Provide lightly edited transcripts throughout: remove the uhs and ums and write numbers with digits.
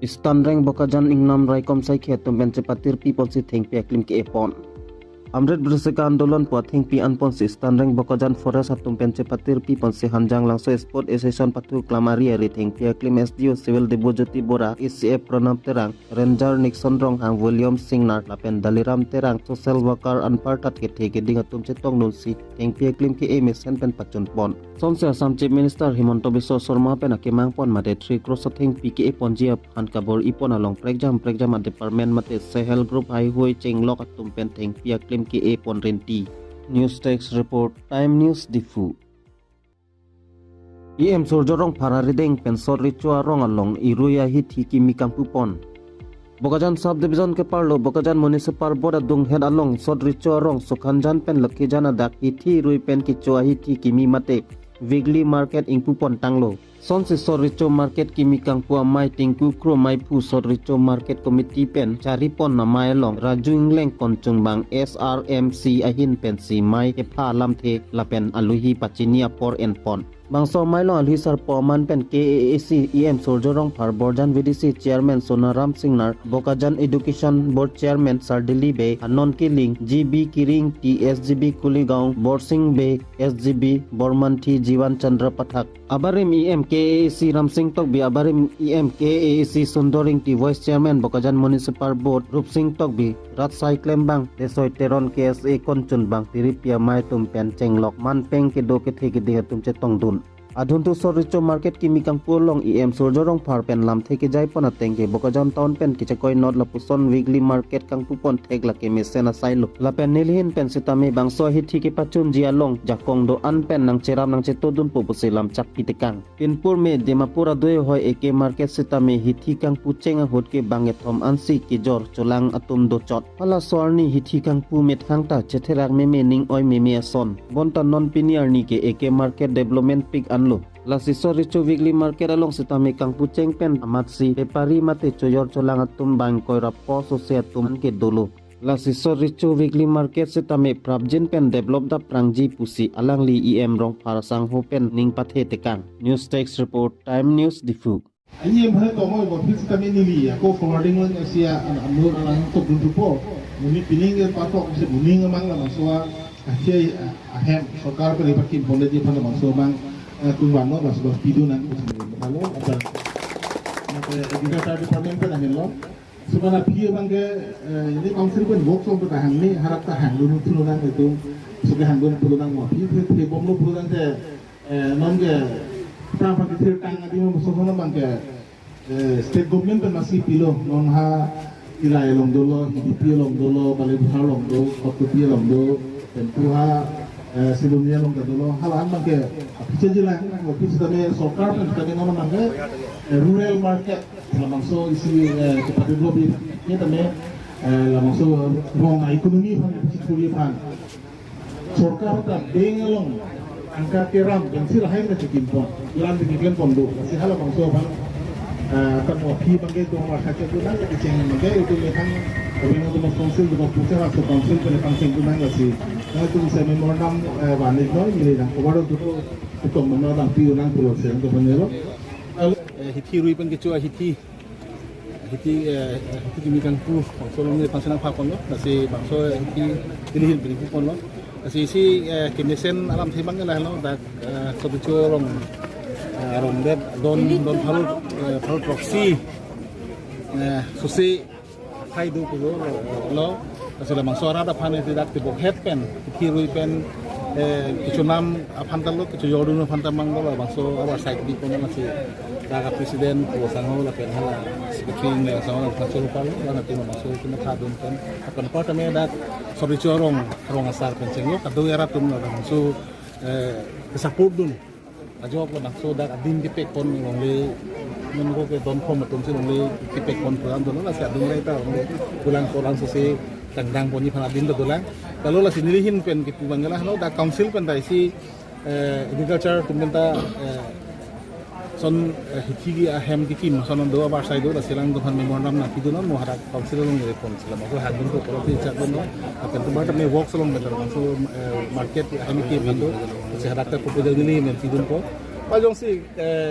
Istanreng Bokajan Ingnam Raikom Saikhe Tumben Cepatir People Si Thengpi Aklim Ki Epon Amrit Berseka Andolan Puat Thengpi Anpon Si Istanreng Bokajan Forest Tumben Cepatir People Si Hanjang Langso Sport Association Patu Klamari Ari Thengpi Aklim SDO Civil Debojoti Bora ICF Pranam Terang Ranger Nixon Rong Hang William Singnar Lapen Daliram Terang Social Worker Anpartat Ke Theke Ding Atum Chetong Nun Si Thengpi Aklim Ki Emisen Pen Pachun Pon Somse Assam Chief Minister Himanto Biswa Sarma Pen Akemang Pon Mate 3 Cross Thengpi Ki Epon Jia Han Kabor Ipon Along Pregjam Department Mate Sahel Group Hai Hui Chenglok Atum Pen Thengpi Aklim Ki Epon Renti News Text Report Time News Difu EM Sorjorong Pararideng Pensor Richua Rong Along Iruya Hiti Ki Mikang Pupon Bokajan Subdivision ke Parlo Bokajan Municipal Board Dung Head Along Sod Richua Rong Sukhanjan Pen Lakijana Dak Hiti Rui Pen Kichua Hiti Ki Mi Mate Vigli Market Ing Pupon Tanglo Son si Sorricho Market Kimi Kangpua Mai Tingku Kro Mai Pu Sorricho Market Committee Pen Charipon na Mai Long Raju Ingleng Konchung Bang SRMC Ahin Pen Si Mai Kepa Lam The Lapen Aluhi Pachinia Por En Pon Bangso Mai Long Alhi Sar Poman Pen KAAC EM Sorjorong Par Borjan VDC Chairman Sonaram Singnar Bokajan Education Board Chairman Sardili Be Anon Kiling GB Kiring TSGB Kuligaung Borsing Be SGB Bormanthi Jiwan Chandra Pathak Abarim EM KAAC Ramsing Tokbi Abarim EM KAAC Sundoring T Vice Chairman Bokajan Municipal Board Rupsing Tokbi Ratsai Klembang Desoy Teron KSA Konchun Bang Tiripia Mai Tumpen Chenglok Manpeng Kedo Kethe Kede Tum Chetong Dun Adhuntu Sorricho Market Kimi Kangpur Long EM Sorjorong Par Pen Lam Theke Jai Pon Atengke Bokajan Town Pen Kichakoy Not Lapuson Weekly Market Kangpupon Thek Lake Mesena Sailo Lapen Nilhin Pen Sitame Bangso Hiti Ki Pachun Jia Long Jakong Do An Pen Nang Ceram Nang Cetodun Pupusilam Chak Pitekang Pinpur Me Demapura Doe Hoy Eke Market Sitame Hiti Kangpu Chenga Hotke Banget Tom Ansi Kijor Cholang Atum Do Chot Hala Soarni Hiti Kangpu Met Hangta Chetherak Meme Ning Oy Meme Son Bonta Non Piniar Ni Ke Eke Market Development Pig Anlo La Sorricho Weekly Market Along Sitame Kangpu Cheng Pen Amatsi Pepari Mate Choyor Cholang Atum Bang Koira Po Sosiatum Ke Dolo La Sorricho Weekly Market Sitame Prabjin Pen Develop Da Prangji Pusi Alang Li EM Rong Parasang Ho Pen Ning Pathe Tekang News Text Report Time News Difu IEM hari tomo ibu pis kami nili ya ko forwarding on Asia amur alang to buntupo muni pining patok se buning mang la masua asia ahem sokar pe dipakin bonde di pana masua mang tuwano la sebab video nanti lalu ada agriculture department pe nahin lo sebab pia bang ke ini council pun workshop pe tahan ni harap tahan dulu turunang itu sebagai handun turunang mo pia bom lo turunang te non ke Prapa kita tang adi mo musuh bang ke state government pe masih pilo non ha ilai long dolo hidup long dolo balai besar long dolo kopi long dolo tentu ha sebelumnya long dolo halan bang ke picha jilang office kami sokar pe kami non bang ke rural market langsung isi cepat develop ini tame langsung ruang ekonomi pan psikologi pan sokar ta dengalong angka keram yang sirahai na cikimpon ilan dikikilan pondo masih halam bangso bang kan wapi bangke itu masyarakat itu nang kecing bangke itu mekan kabinat itu konsil itu pusat atau konsil penetang singkungan nggak nah itu bisa memorandum wanit no ini dah kabar itu memorandum piunang pulau sen itu penelo hiti rui pen kecua hiti kimikan pu bangso ini pansenang pakon lo masih bangso hiti dilihin beribu pon lo Sisi kimisen alam sibang lah lo dak sebetul rong dep don palu proxy susi hai du ko lo asal suara ada pan tidak tibok head pen kirui pen kichunam apantal lo kichuyodun apantal mang lo bangso awar side di kono masih daga presiden ko sango la pen hala speaking la sango la sango palo la natin masuk kena thadun pen akan part me dak sorry corong asar penceng lo kado era tum la bangso kesapur dun ajo ko bangso dak adin di pekon long le mengo ke don kom tum si long le di pekon pulang dun la sia dun reta pulang sesi tangdang poni panadin dolang kalau la sinilihin pen kitu bangalah lo dak council pen dai si agriculture tumenta son hiti ahem dikim sonon do bar saido la silang dohan memorandum na kidu non mo harak council long le pon sila mo hadun ko ko ti chat don akan tumata me work salong betar so market ahem ki bando se harak ta proposal ni men tidun ko Pajong si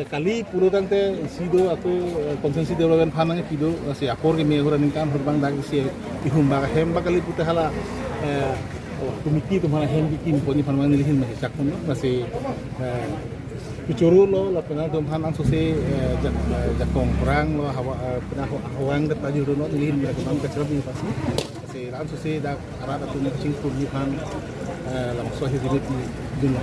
kali puro tante sido atau konsensi development panang kido si apor ke mehora ningkan hurbang dag si ihumba hem bakali puta hala komiti tu mana hem bikin poni panang nilihin masih cakun masih Pichuru lo la pena dom hanang sose jakong perang lo hawa pena hawang dat tadi lo nilihin mereka mam kecil ni pasti se lan sose dak arat atau cingkur ni pan langsung hidup di dunia